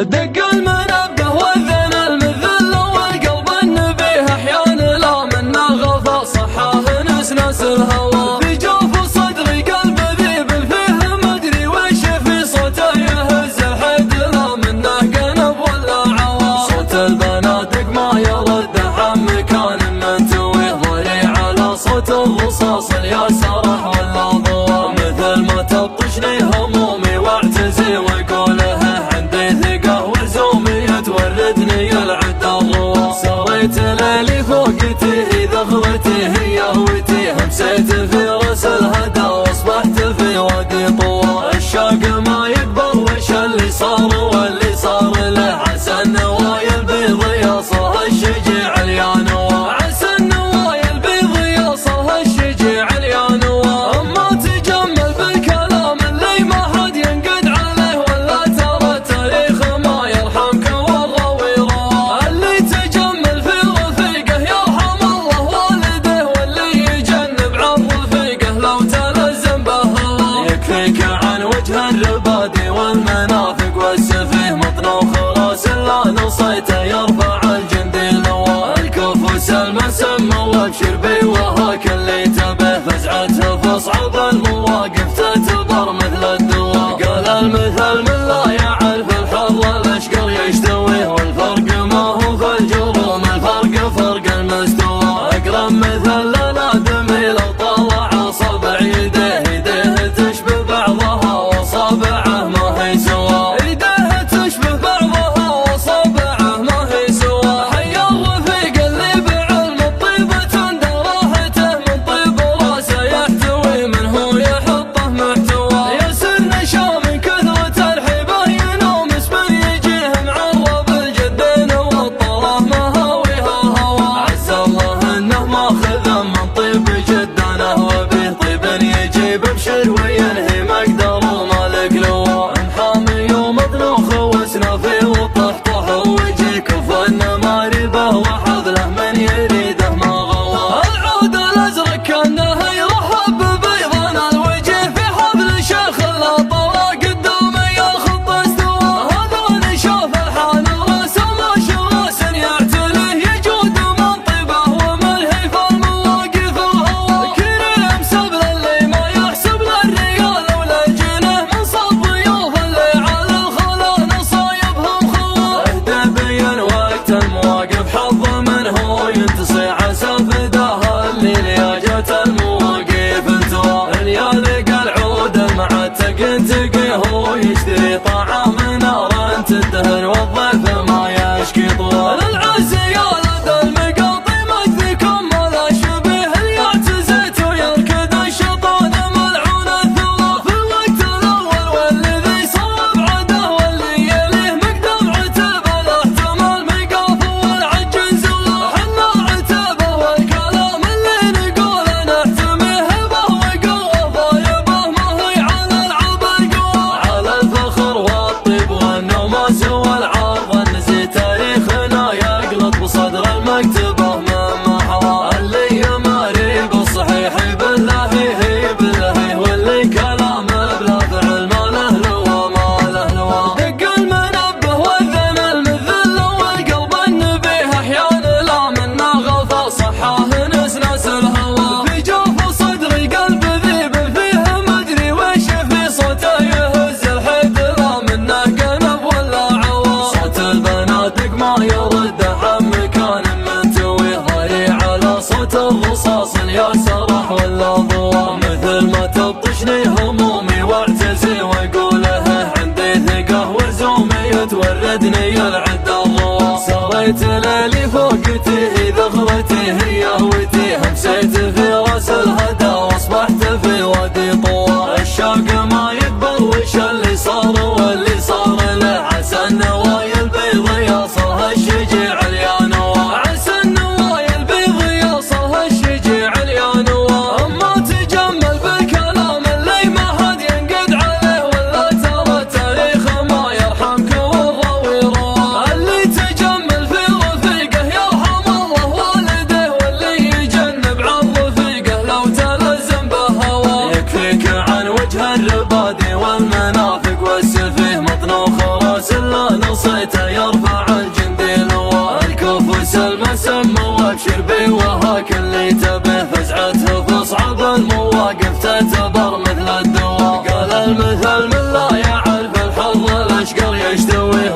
دق المنبه واذن المذل والقلب النبيه احيان لا منا غفى صحاه نسناس الهوى في جوف صدري قلب ذيب فيه مدري وش في صوته يهز الحد لا منه قنب ولا عوى صوت البنادق ما يرد عن مكان منتوي ضري على صوت الرصاص يا سرح ولا ضوى مثل ما تبطشني همومي واعتزي وقوله توردني العدا الروا سريت ليلي فوقتي إذا غوتي هي هوتي همسيت في رأس الهدى واصبحت في وادي طوى الشاق ما يقبل وش اللي صار واللي صار له عسى النوايا البيض يصها الشجيع اليانوى عسى النوايا البيض يصها الشجيع اليانوى اما تجمل بالكلام اللي ما حد ينقد عليه ولا ترى التاريخ ما يرحمك الربادي والمنافق والسفيه مطنوخ راس لا نصيته يرفع الجندي لوا الكفوس المسمى وابشر بي وهاك اللي تبه فزعته فاصعب المواقف تعتبر مثل الدواء قال المثل من لا يعرف الحر الاشقر يشتويه والفرق ما هو في الجروم الفرق فرق المستوى اقرب مثل للادمي لو طلع اصابع يديه يديه تشبه بعضها وصابعه ما هي سوا ايديه تشبه بعضها وصابعه ما هي سوا حي الرفيق اللي بعلم الطيبة دراهته من طيب راسه يحتوي من هو يحطه محتوى يسر نشا من كثرة الحبه ينوم اسمه يجيه معرب الجدين والطرف مهاويها هوا عز الله انه ماخذ من طيب جدانه وبه طيب يجيب بشر وينهي مقدر في وطحطح ويجيك فن ماربه وحظله من يريده ما غوى العود الازرق كانه يرحب بيضنا الوجه في حبل شيخ لا طرى قدامي الخط استوى هذا نشوف الحال رسم شراس يعتليه يجود من طيبه وملهي في المواقف وهوى كريم سبل اللي ما يحسب للريال ولا جنيه من صب ضيوف اللي على الخلا وقت المواقف حظ من هو ينتصي عسى فداها الليل يا جت المواقف انتوى اليالق العود المعتق انتقي هو يشتري طعام نار تدهن والضيف ما يشكي طول العز يا لدى المقاطي مجدكم ولا شبيه يعتزت ويركض الشيطان ملعون الثرى في الوقت الاول والذي صار بعده واللي يليه مقدم عتبه صدر المكتبه مما حوى اللي يماري بالصحيح بالله هي بالله واللي كلامه بلا فعل ما له لوى ما له لوى دق المنبه واذن المذل والقلب النبيه احيان لا منا غفى صحاه نسناس الهوى في جوف صدري قلب ذيب فيه مدري وش في صوته يهز الحد لا منه قنب ولا عوى صوت البنادق ما يرد عن مكان منتوي ضري على صوت الرصاص يا سرح ولا ضوى مثل ما تبطشني همومي واعتزي وقوله عندي ثقه وزومي توردني العدا الروا سريت ليلي فوقتي إذا غوتي هي هوتي همسيت في رأس الهدى واصبحت في وادي طوى الشاق ما يقبل وش اللي صار واللي صار له عسى النوايا البيض يصها الشجيع اليانوى عسى النوايا البيض يصها الشجيع اليانوى اما تجمل بالكلام اللي ما حد ينقد عليه ولا ترى التاريخ ما يرحمك والراوي روى اللي تجمل في رفيقه يرحم الله والده واللي يجنب عن رفيقه لو تلزم بهوى سمعته يرفع الجندي لواء الكوف سلمى سمى وابشر بي وهاك اللي تبه فزعته في صعب المواقف تعتبر مثل الدواء. قال المثل من لا يعرف الحظ الاشقر يشتويه